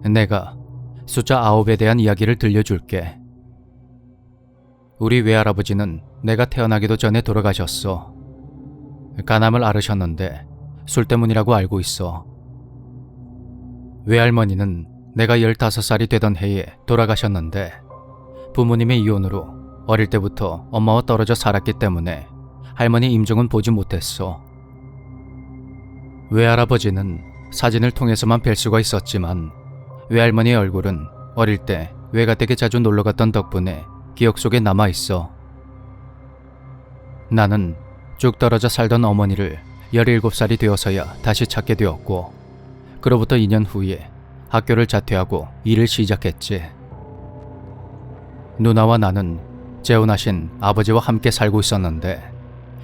내가 숫자 9에 대한 이야기를 들려줄게. 우리 외할아버지는 내가 태어나기도 전에 돌아가셨어. 간암을 앓으셨는데 술 때문이라고 알고 있어. 외할머니는 내가 15살이 되던 해에 돌아가셨는데 부모님의 이혼으로 어릴 때부터 엄마와 떨어져 살았기 때문에 할머니 임종은 보지 못했어. 외할아버지는 사진을 통해서만 뵐 수가 있었지만 외할머니의 얼굴은 어릴 때 외가댁에 자주 놀러갔던 덕분에 기억 속에 남아있어. 나는 쭉 떨어져 살던 어머니를 17살이 되어서야 다시 찾게 되었고 그로부터 2년 후에 학교를 자퇴하고 일을 시작했지. 누나와 나는 재혼하신 아버지와 함께 살고 있었는데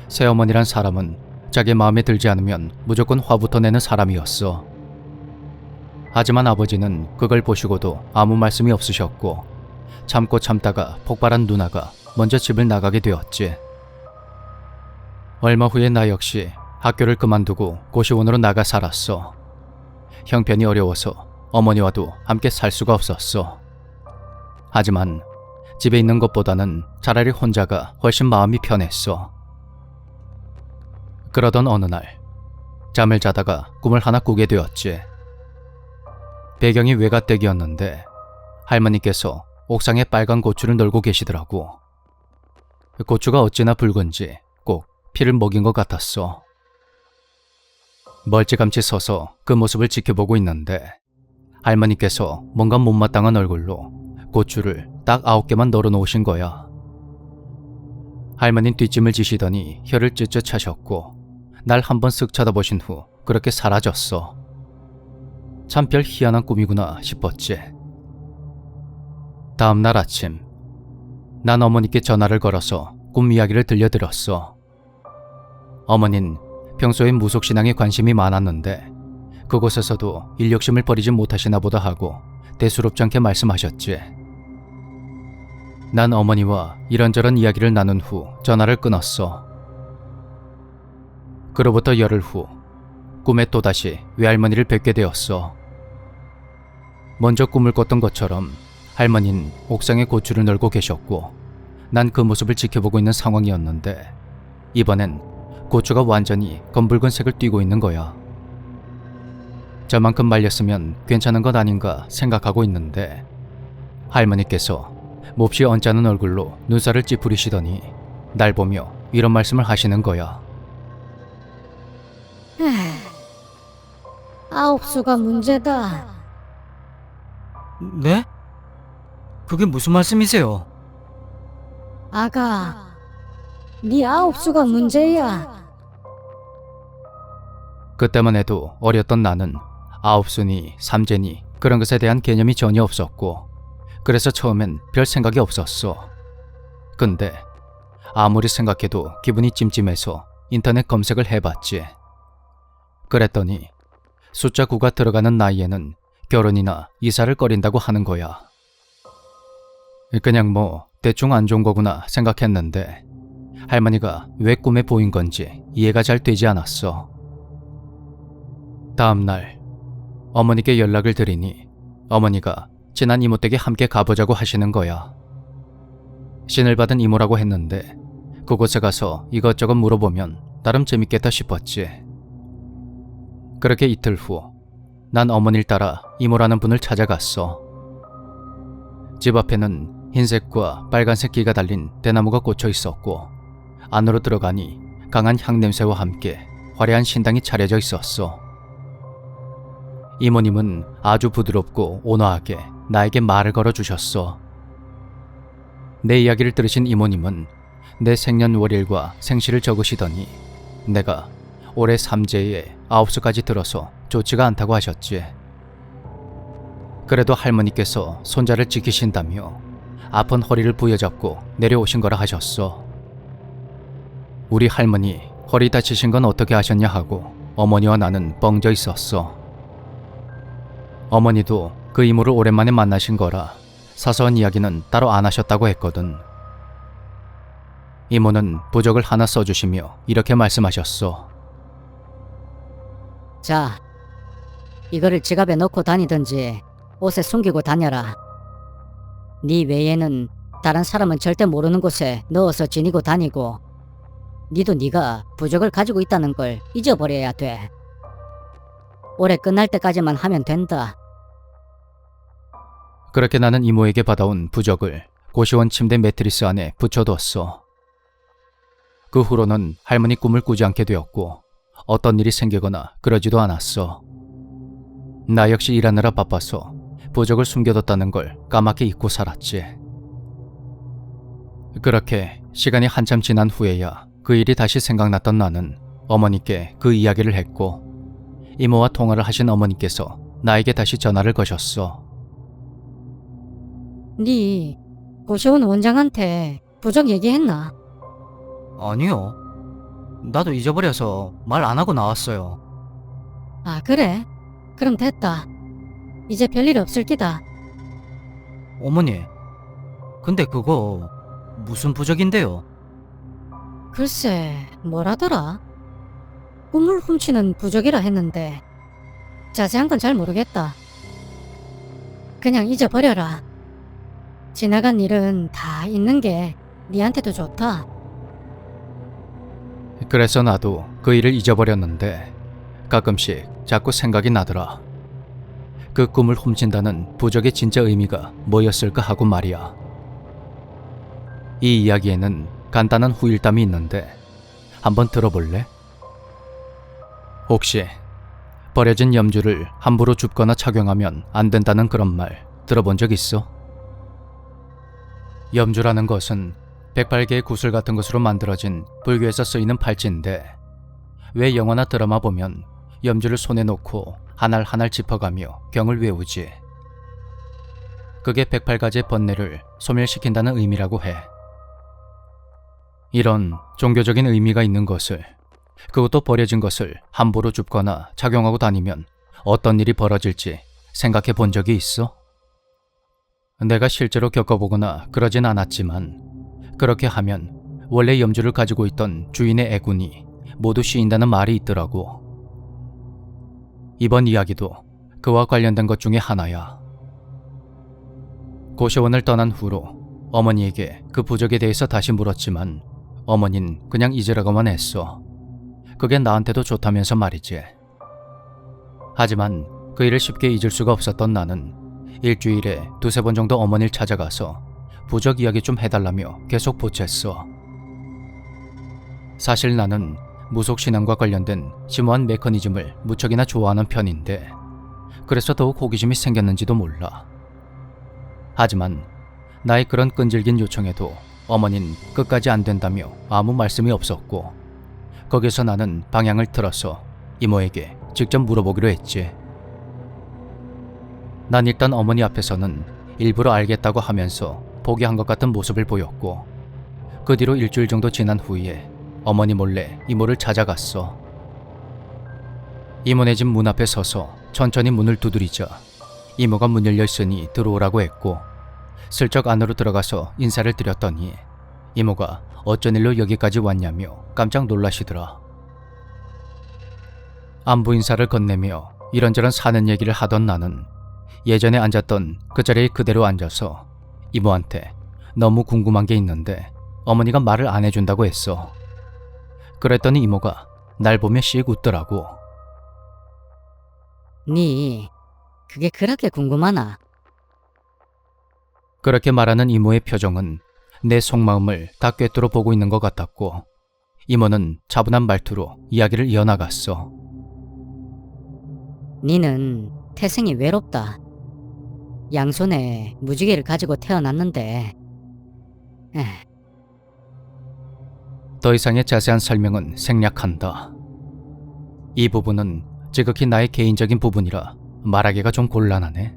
새어머니란 사람은 자기 마음에 들지 않으면 무조건 화부터 내는 사람이었어. 하지만 아버지는 그걸 보시고도 아무 말씀이 없으셨고 참고 참다가 폭발한 누나가 먼저 집을 나가게 되었지. 얼마 후에 나 역시 학교를 그만두고 고시원으로 나가 살았어. 형편이 어려워서 어머니와도 함께 살 수가 없었어. 하지만 집에 있는 것보다는 차라리 혼자가 훨씬 마음이 편했어. 그러던 어느 날 잠을 자다가 꿈을 하나 꾸게 되었지. 배경이 외가댁이었는데 할머니께서 옥상에 빨간 고추를 널고 계시더라고. 고추가 어찌나 붉은지 꼭 피를 먹인 것 같았어. 멀찌감치 서서 그 모습을 지켜보고 있는데 할머니께서 뭔가 못마땅한 얼굴로 고추를 딱 9개만 널어 놓으신 거야. 할머니는 뒷짐을 지시더니 혀를 쯧쯧 차셨고 날 한번 쓱 쳐다보신 후 그렇게 사라졌어. 참 별 희한한 꿈이구나 싶었지. 다음 날 아침 난 어머니께 전화를 걸어서 꿈 이야기를 들려드렸어. 어머닌 평소에 무속신앙에 관심이 많았는데 그곳에서도 인력심을 버리지 못하시나 보다 하고 대수롭지 않게 말씀하셨지. 난 어머니와 이런저런 이야기를 나눈 후 전화를 끊었어. 그로부터 열흘 후 꿈에 또다시 외할머니를 뵙게 되었어. 먼저 꿈을 꿨던 것처럼 할머니는 옥상에 고추를 널고 계셨고 난 그 모습을 지켜보고 있는 상황이었는데 이번엔 고추가 완전히 검붉은 색을 띠고 있는 거야. 저만큼 말렸으면 괜찮은 것 아닌가 생각하고 있는데 할머니께서 몹시 언짢은 얼굴로 눈살을 찌푸리시더니 날 보며 이런 말씀을 하시는 거야. 아홉수가 문제다. 네? 그게 무슨 말씀이세요? 아가, 네 아홉수가 문제야. 그때만 해도 어렸던 나는 아홉순이, 삼재니 그런 것에 대한 개념이 전혀 없었고 그래서 처음엔 별 생각이 없었어. 근데 아무리 생각해도 기분이 찜찜해서 인터넷 검색을 해봤지. 그랬더니 숫자 9가 들어가는 나이에는 결혼이나 이사를 꺼린다고 하는 거야. 그냥 뭐 대충 안 좋은 거구나 생각했는데 할머니가 왜 꿈에 보인 건지 이해가 잘 되지 않았어. 다음 날 어머니께 연락을 드리니 어머니가 친한 이모 댁에 함께 가보자고 하시는 거야. 신을 받은 이모라고 했는데 그곳에 가서 이것저것 물어보면 나름 재밌겠다 싶었지. 그렇게 이틀 후 난 어머니를 따라 이모라는 분을 찾아갔어. 집 앞에는 흰색과 빨간색 기가 달린 대나무가 꽂혀 있었고 안으로 들어가니 강한 향냄새와 함께 화려한 신당이 차려져 있었어. 이모님은 아주 부드럽고 온화하게 나에게 말을 걸어주셨어. 내 이야기를 들으신 이모님은 내 생년월일과 생시를 적으시더니 내가 올해 삼재에 9수까지 들어서 좋지가 않다고 하셨지. 그래도 할머니께서 손자를 지키신다며 아픈 허리를 부여잡고 내려오신 거라 하셨어. 우리 할머니 허리 다치신 건 어떻게 하셨냐 하고 어머니와 나는 뻥져 있었어. 어머니도 그 이모를 오랜만에 만나신 거라 사소한 이야기는 따로 안 하셨다고 했거든. 이모는 부적을 하나 써주시며 이렇게 말씀하셨어. 자, 이거를 지갑에 넣고 다니든지 옷에 숨기고 다녀라. 네 외에는 다른 사람은 절대 모르는 곳에 넣어서 지니고 다니고 니도 네가 부적을 가지고 있다는 걸 잊어버려야 돼. 올해 끝날 때까지만 하면 된다. 그렇게 나는 이모에게 받아온 부적을 고시원 침대 매트리스 안에 붙여뒀어. 그 후로는 할머니 꿈을 꾸지 않게 되었고 어떤 일이 생기거나 그러지도 않았어. 나 역시 일하느라 바빠서 부적을 숨겨뒀다는 걸 까맣게 잊고 살았지. 그렇게 시간이 한참 지난 후에야 그 일이 다시 생각났던 나는 어머니께 그 이야기를 했고 이모와 통화를 하신 어머니께서 나에게 다시 전화를 거셨어. 네 고시원 원장한테 부적 얘기했나? 아니요. 나도 잊어버려서 말 안 하고 나왔어요. 아 그래? 그럼 됐다. 이제 별일 없을 기다. 어머니, 근데 그거 무슨 부적인데요? 글쎄 뭐라더라? 꿈을 훔치는 부적이라 했는데 자세한 건 잘 모르겠다. 그냥 잊어버려라. 지나간 일은 다 잊는 게 니한테도 좋다. 그래서 나도 그 일을 잊어버렸는데 가끔씩 자꾸 생각이 나더라. 그 꿈을 훔친다는 부적의 진짜 의미가 뭐였을까 하고 말이야. 이 이야기에는 간단한 후일담이 있는데 한번 들어볼래? 혹시 버려진 염주를 함부로 줍거나 착용하면 안 된다는 그런 말 들어본 적 있어? 염주라는 것은 108개의 구슬 같은 것으로 만들어진 불교에서 쓰이는 팔찌인데 왜 영화나 드라마 보면 염주를 손에 놓고 한 알 한 알 짚어가며 경을 외우지? 그게 108가지의 번뇌를 소멸시킨다는 의미라고 해. 이런 종교적인 의미가 있는 것을, 그것도 버려진 것을 함부로 줍거나 착용하고 다니면 어떤 일이 벌어질지 생각해 본 적이 있어? 내가 실제로 겪어보거나 그러진 않았지만 그렇게 하면 원래 염주를 가지고 있던 주인의 애군이 모두 씌인다는 말이 있더라고. 이번 이야기도 그와 관련된 것 중에 하나야. 고시원을 떠난 후로 어머니에게 그 부적에 대해서 다시 물었지만 어머닌 그냥 잊으라고만 했어. 그게 나한테도 좋다면서 말이지. 하지만 그 일을 쉽게 잊을 수가 없었던 나는 일주일에 2~3번 정도 어머니를 찾아가서 부적 이야기 좀 해달라며 계속 보챘어. 사실 나는 무속신앙과 관련된 심오한 메커니즘을 무척이나 좋아하는 편인데 그래서 더욱 호기심이 생겼는지도 몰라. 하지만 나의 그런 끈질긴 요청에도 어머니는 끝까지 안 된다며 아무 말씀이 없었고 거기서 나는 방향을 틀어서 이모에게 직접 물어보기로 했지. 난 일단 어머니 앞에서는 일부러 알겠다고 하면서 포기한 것 같은 모습을 보였고 그 뒤로 일주일 정도 지난 후에 어머니 몰래 이모를 찾아갔어. 이모네 집 문 앞에 서서 천천히 문을 두드리자 이모가 문 열려 있으니 들어오라고 했고 슬쩍 안으로 들어가서 인사를 드렸더니 이모가 어쩐 일로 여기까지 왔냐며 깜짝 놀라시더라. 안부 인사를 건네며 이런저런 사는 얘기를 하던 나는 예전에 앉았던 그 자리에 그대로 앉아서 이모한테 너무 궁금한 게 있는데 어머니가 말을 안 해준다고 했어. 그랬더니 이모가 날 보며 씩 웃더라고. 니 그게 그렇게 궁금하나? 그렇게 말하는 이모의 표정은 내 속마음을 다 꿰뚫어 보고 있는 것 같았고 이모는 차분한 말투로 이야기를 이어나갔어. 니는 태생이 외롭다. 양손에 무지개를 가지고 태어났는데 더 이상의 자세한 설명은 생략한다. 이 부분은 지극히 나의 개인적인 부분이라 말하기가 좀 곤란하네.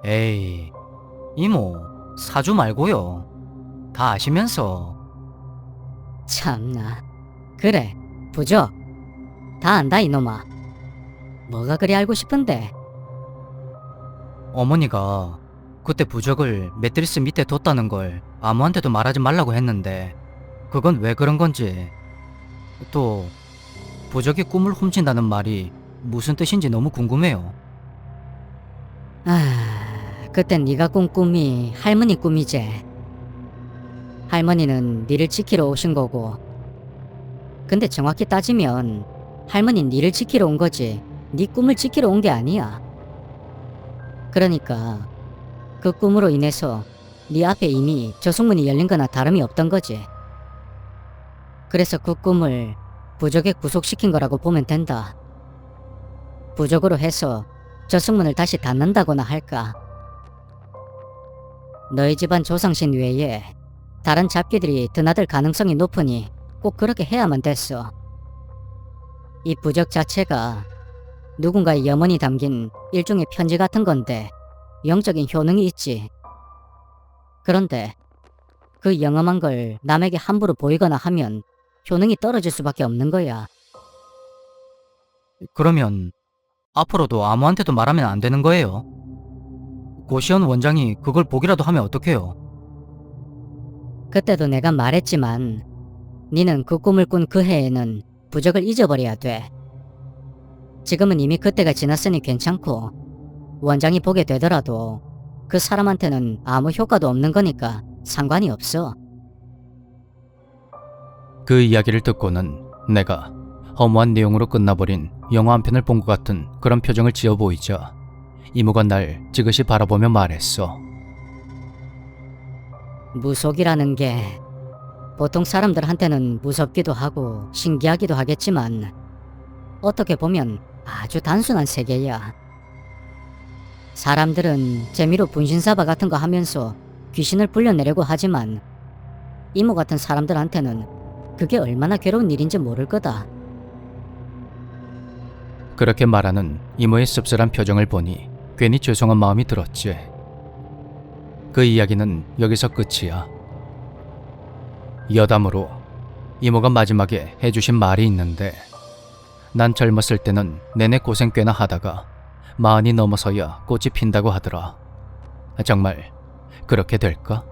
에이, 이모, 사주 말고요. 다 아시면서. 참나. 그래 부적 다 안다 이놈아. 뭐가 그리 알고 싶은데? 어머니가 그때 부적을 매트리스 밑에 뒀다는 걸 아무한테도 말하지 말라고 했는데 그건 왜 그런 건지, 또 부적이 꿈을 훔친다는 말이 무슨 뜻인지 너무 궁금해요. 그땐 네가 꾼 꿈이 할머니 꿈이지. 할머니는 니를 지키러 오신 거고. 근데 정확히 따지면 할머니는 니를 지키러 온 거지 네 꿈을 지키러 온 게 아니야. 그러니까 그 꿈으로 인해서 네 앞에 이미 저승문이 열린 거나 다름이 없던 거지. 그래서 그 꿈을 부적에 구속시킨 거라고 보면 된다. 부적으로 해서 저승문을 다시 닫는다거나 할까. 너희 집안 조상신 외에 다른 잡귀들이 드나들 가능성이 높으니 꼭 그렇게 해야만 됐어. 이 부적 자체가 누군가의 염원이 담긴 일종의 편지 같은 건데 영적인 효능이 있지. 그런데 그 영험한 걸 남에게 함부로 보이거나 하면 효능이 떨어질 수밖에 없는 거야. 그러면 앞으로도 아무한테도 말하면 안 되는 거예요? 고시원 원장이 그걸 보기라도 하면 어떡해요? 그때도 내가 말했지만 니는 그 꿈을 꾼 그 해에는 부적을 잊어버려야 돼. 지금은 이미 그때가 지났으니 괜찮고 원장이 보게 되더라도 그 사람한테는 아무 효과도 없는 거니까 상관이 없어. 그 이야기를 듣고는 내가 허무한 내용으로 끝나버린 영화 한 편을 본 것 같은 그런 표정을 지어 보이자 이모가 날 지그시 바라보며 말했어. 무속이라는 게 보통 사람들한테는 무섭기도 하고 신기하기도 하겠지만 어떻게 보면 아주 단순한 세계야. 사람들은 재미로 분신사바 같은 거 하면서 귀신을 불려내려고 하지만 이모 같은 사람들한테는 그게 얼마나 괴로운 일인지 모를 거다. 그렇게 말하는 이모의 씁쓸한 표정을 보니 괜히 죄송한 마음이 들었지. 그 이야기는 여기서 끝이야. 여담으로 이모가 마지막에 해주신 말이 있는데 난 젊었을 때는 내내 고생 꽤나 하다가 40이 넘어서야 꽃이 핀다고 하더라. 정말 그렇게 될까?